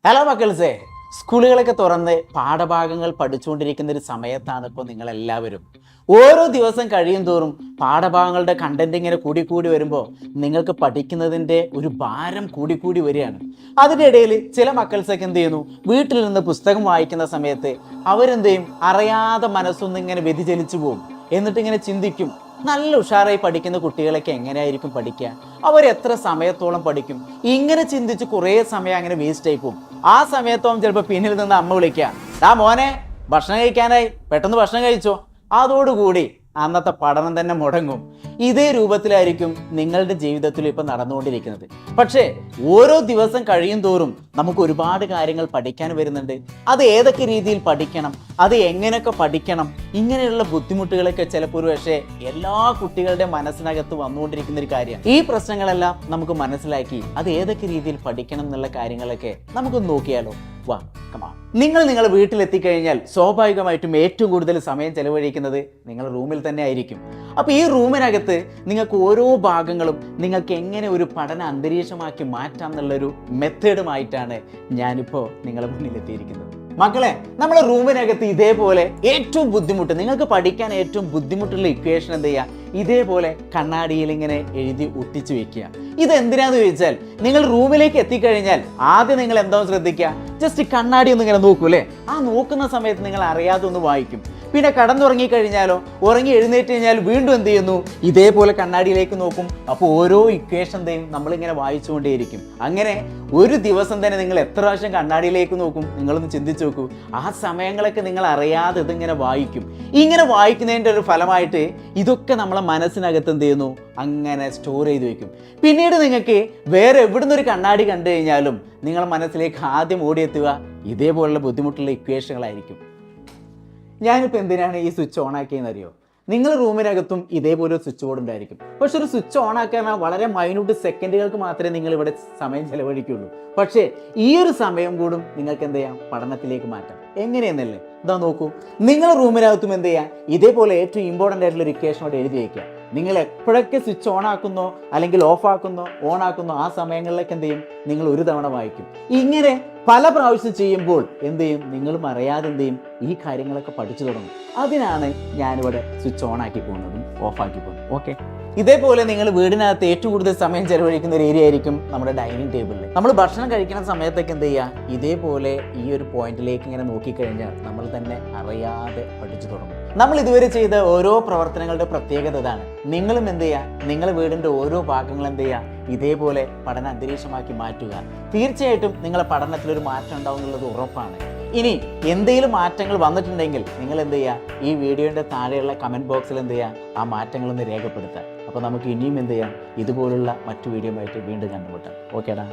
Hello മക്കൾസേ, സ്കൂളുകളൊക്കെ തുറന്ന് പാഠഭാഗങ്ങൾ പഠിച്ചുകൊണ്ടിരിക്കുന്ന ഒരു സമയത്താണ് ഇപ്പോൾ നിങ്ങളെല്ലാവരും. ഓരോ ദിവസം കഴിയും തോറും പാഠഭാഗങ്ങളുടെ കണ്ടന്റ് ഇങ്ങനെ കൂടി വരുമ്പോൾ നിങ്ങൾക്ക് പഠിക്കുന്നതിൻ്റെ ഒരു ഭാരം കൂടി വരികയാണ്. അതിൻ്റെ ഇടയിൽ ചില മക്കൾസൊക്കെ എന്ത് ചെയ്യുന്നു, വീട്ടിൽ നിന്ന് പുസ്തകം വായിക്കുന്ന സമയത്ത് അവരെന്ത് ചെയ്യും, അറിയാതെ മനസ്സൊന്നും ഇങ്ങനെ വ്യതിചലിച്ചു പോകും. എന്നിട്ട് ഇങ്ങനെ ചിന്തിക്കും, നല്ല ഉഷാറായി പഠിക്കുന്ന കുട്ടികളൊക്കെ എങ്ങനെയായിരിക്കും പഠിക്കുക, അവരെത്ര സമയത്തോളം പഠിക്കും. ഇങ്ങനെ ചിന്തിച്ച് കുറേ സമയം അങ്ങനെ വേസ്റ്റ് ആയി പോകും. ആ സമയത്തോളം ചിലപ്പോൾ പിന്നിൽ നിന്ന് അമ്മ വിളിക്കുക, മോനെ ഭക്ഷണം കഴിക്കാനായി, പെട്ടെന്ന് ഭക്ഷണം കഴിച്ചോ. അതോടുകൂടി അന്നത്തെ പഠനം തന്നെ മുടങ്ങും. ഇതേ രൂപത്തിലായിരിക്കും നിങ്ങളുടെ ജീവിതത്തിൽ ഇപ്പം നടന്നുകൊണ്ടിരിക്കുന്നത്. പക്ഷേ ഓരോ ദിവസം കഴിയും തോറും നമുക്ക് ഒരുപാട് കാര്യങ്ങൾ പഠിക്കാൻ വരുന്നുണ്ട്. അത് ഏതൊക്കെ രീതിയിൽ പഠിക്കണം, അത് എങ്ങനെയൊക്കെ പഠിക്കണം, ഇങ്ങനെയുള്ള ബുദ്ധിമുട്ടുകളൊക്കെ ചിലപ്പോൾ പക്ഷേ എല്ലാ കുട്ടികളുടെ മനസ്സിനകത്ത് വന്നുകൊണ്ടിരിക്കുന്ന ഒരു കാര്യമാണ്. ഈ പ്രശ്നങ്ങളെല്ലാം നമുക്ക് മനസ്സിലാക്കി അത് ഏതൊക്കെ രീതിയിൽ പഠിക്കണം എന്നുള്ള കാര്യങ്ങളൊക്കെ നമുക്കൊന്ന് നോക്കിയാലോ. വാ, കമാ. നിങ്ങളുടെ വീട്ടിലെത്തിക്കഴിഞ്ഞാൽ സ്വാഭാവികമായിട്ടും ഏറ്റവും കൂടുതൽ സമയം ചെലവഴിക്കുന്നത് നിങ്ങളുടെ റൂമിൽ തന്നെ ആയിരിക്കും. അപ്പോൾ ഈ റൂമിനകത്ത് നിങ്ങൾക്ക് ഓരോ ഭാഗങ്ങളും നിങ്ങൾക്ക് എങ്ങനെ ഒരു പഠന അന്തരീക്ഷമാക്കി മാറ്റാം എന്നുള്ളൊരു മെത്തേഡുമായിട്ടാണ് ഞാനിപ്പോൾ നിങ്ങളുടെ മുന്നിലെത്തിയിരിക്കുന്നത്. മക്കളെ, നമ്മുടെ റൂമിനകത്ത് ഇതേപോലെ ഏറ്റവും ബുദ്ധിമുട്ട്, നിങ്ങൾക്ക് പഠിക്കാൻ ഏറ്റവും ബുദ്ധിമുട്ടുള്ള ഇക്വേഷൻ എന്ത് ചെയ്യുക, ഇതേപോലെ കണ്ണാടിയിൽ ഇങ്ങനെ എഴുതി ഒട്ടിച്ചു വെക്കുക. ഇതെന്തിനാന്ന് ചോദിച്ചാൽ, നിങ്ങൾ റൂമിലേക്ക് എത്തിക്കഴിഞ്ഞാൽ ആദ്യം നിങ്ങൾ എന്താ ശ്രദ്ധിക്കുക, ജസ്റ്റ് കണ്ണാടി ഒന്ന് ഇങ്ങനെ നോക്കൂ അല്ലേ. ആ നോക്കുന്ന സമയത്ത് നിങ്ങൾ അറിയാതെ ഒന്ന് വായിക്കും. പിന്നെ കടന്നുറങ്ങിക്കഴിഞ്ഞാലോ, ഉറങ്ങി എഴുന്നേറ്റ് കഴിഞ്ഞാൽ വീണ്ടും എന്ത് ചെയ്യുന്നു, ഇതേപോലെ കണ്ണാടിയിലേക്ക് നോക്കും. അപ്പോൾ ഓരോ ഇക്വേഷൻ എന്തെയും നമ്മളിങ്ങനെ വായിച്ചുകൊണ്ടേയിരിക്കും. അങ്ങനെ ഒരു ദിവസം തന്നെ നിങ്ങൾ എത്ര പ്രാവശ്യം കണ്ണാടിയിലേക്ക് നോക്കും, നിങ്ങളൊന്ന് ചിന്തിച്ച് നോക്കൂ. ആ സമയങ്ങളൊക്കെ നിങ്ങൾ അറിയാതെ ഇതിങ്ങനെ വായിക്കും. ഇങ്ങനെ വായിക്കുന്നതിൻ്റെ ഒരു ഫലമായിട്ട് ഇതൊക്കെ നമ്മളെ മനസ്സിനകത്ത് എന്ത് ചെയ്യുന്നു, അങ്ങനെ സ്റ്റോർ ചെയ്ത് വെക്കും. പിന്നീട് നിങ്ങൾക്ക് വേറെ എവിടുന്ന് ഒരു കണ്ണാടി കണ്ടു കഴിഞ്ഞാലും നിങ്ങളുടെ മനസ്സിലേക്ക് ആദ്യം ഓടിയെത്തുക ഇതേപോലുള്ള ബുദ്ധിമുട്ടുള്ള ഇക്വേഷനുകളായിരിക്കും. ഞാനിപ്പോൾ എന്തിനാണ് ഈ സ്വിച്ച് ഓൺ ആക്കിയെന്ന് അറിയോ? നിങ്ങൾ റൂമിനകത്തും ഇതേപോലെ ഒരു സ്വിച്ച് ബോർഡ് ഉണ്ടായിരിക്കും. പക്ഷെ ഒരു സ്വിച്ച് ഓൺ ആക്കാൻ വളരെ മൈന്യൂട്ട് സെക്കൻഡുകൾക്ക് മാത്രമേ നിങ്ങൾ ഇവിടെ സമയം ചെലവഴിക്കുള്ളൂ. പക്ഷേ ഈ ഒരു സമയം കൂടും നിങ്ങൾക്ക് എന്ത് ചെയ്യാം, പഠനത്തിലേക്ക് മാറ്റാം. എങ്ങനെയെന്നല്ലേ, ഇതാ നോക്കൂ. നിങ്ങൾ റൂമിനകത്തും എന്ത് ചെയ്യാം, ഇതേപോലെ ഏറ്റവും ഇമ്പോർട്ടൻ്റ് ആയിട്ടുള്ള ഒരു ഇക്വേഷനോട് എഴുതി വയ്ക്കുക. നിങ്ങൾ എപ്പോഴൊക്കെ സ്വിച്ച് ഓൺ ആക്കുന്നോ അല്ലെങ്കിൽ ഓഫ് ആക്കുന്നോ ഓൺ ആക്കുന്നോ ആ സമയങ്ങളിലേക്ക് എന്ത് ചെയ്യും, നിങ്ങൾ ഒരു തവണ വായിക്കും. ഇങ്ങനെ പല പ്രാവശ്യം ചെയ്യുമ്പോൾ എന്ത് ചെയ്യും, നിങ്ങളും അറിയാതെ എന്ത് ചെയ്യും, ഈ കാര്യങ്ങളൊക്കെ പഠിച്ചു തുടങ്ങും. അതിനാണ് ഞാനിവിടെ സ്വിച്ച് ഓൺ ആക്കി പോകുന്നതും ഓഫ് ആക്കി പോകുന്നതും. ഓക്കെ, ഇതേപോലെ നിങ്ങൾ വീടിനകത്ത് ഏറ്റവും കൂടുതൽ സമയം ചെലവഴിക്കുന്ന ഒരു ഏരിയ ആയിരിക്കും നമ്മുടെ ഡൈനിങ് ടേബിളിൽ. നമ്മൾ ഭക്ഷണം കഴിക്കുന്ന സമയത്തൊക്കെ എന്ത് ചെയ്യുക, ഇതേപോലെ ഈ ഒരു പോയിന്റിലേക്ക് ഇങ്ങനെ നോക്കിക്കഴിഞ്ഞാൽ നമ്മൾ തന്നെ അറിയാതെ പഠിച്ചു തുടങ്ങും. നമ്മൾ ഇതുവരെ ചെയ്ത ഓരോ പ്രവർത്തനങ്ങളുടെ പ്രത്യേകത ഇതാണ്. നിങ്ങളും എന്ത് ചെയ്യുക, നിങ്ങളുടെ വീടിൻ്റെ ഓരോ ഭാഗങ്ങളും എന്ത് ചെയ്യുക, ഇതേപോലെ പഠന അന്തരീക്ഷമാക്കി മാറ്റുക. തീർച്ചയായിട്ടും നിങ്ങളുടെ പഠനത്തിലൊരു മാറ്റം ഉണ്ടാവും എന്നുള്ളത് ഉറപ്പാണ്. ഇനി എന്തെങ്കിലും മാറ്റങ്ങൾ വന്നിട്ടുണ്ടെങ്കിൽ നിങ്ങൾ എന്ത് ചെയ്യുക, ഈ വീഡിയോയുടെ താഴെയുള്ള കമൻറ്റ് ബോക്സിൽ എന്ത് ചെയ്യുക, ആ മാറ്റങ്ങളൊന്ന് രേഖപ്പെടുത്തുക. അപ്പോൾ നമുക്ക് ഇനിയും എന്ത് ചെയ്യാം, ഇതുപോലുള്ള മറ്റു വീഡിയോ ആയിട്ട് വീണ്ടും കണ്ടുമുട്ടാം. ഓക്കേടാ.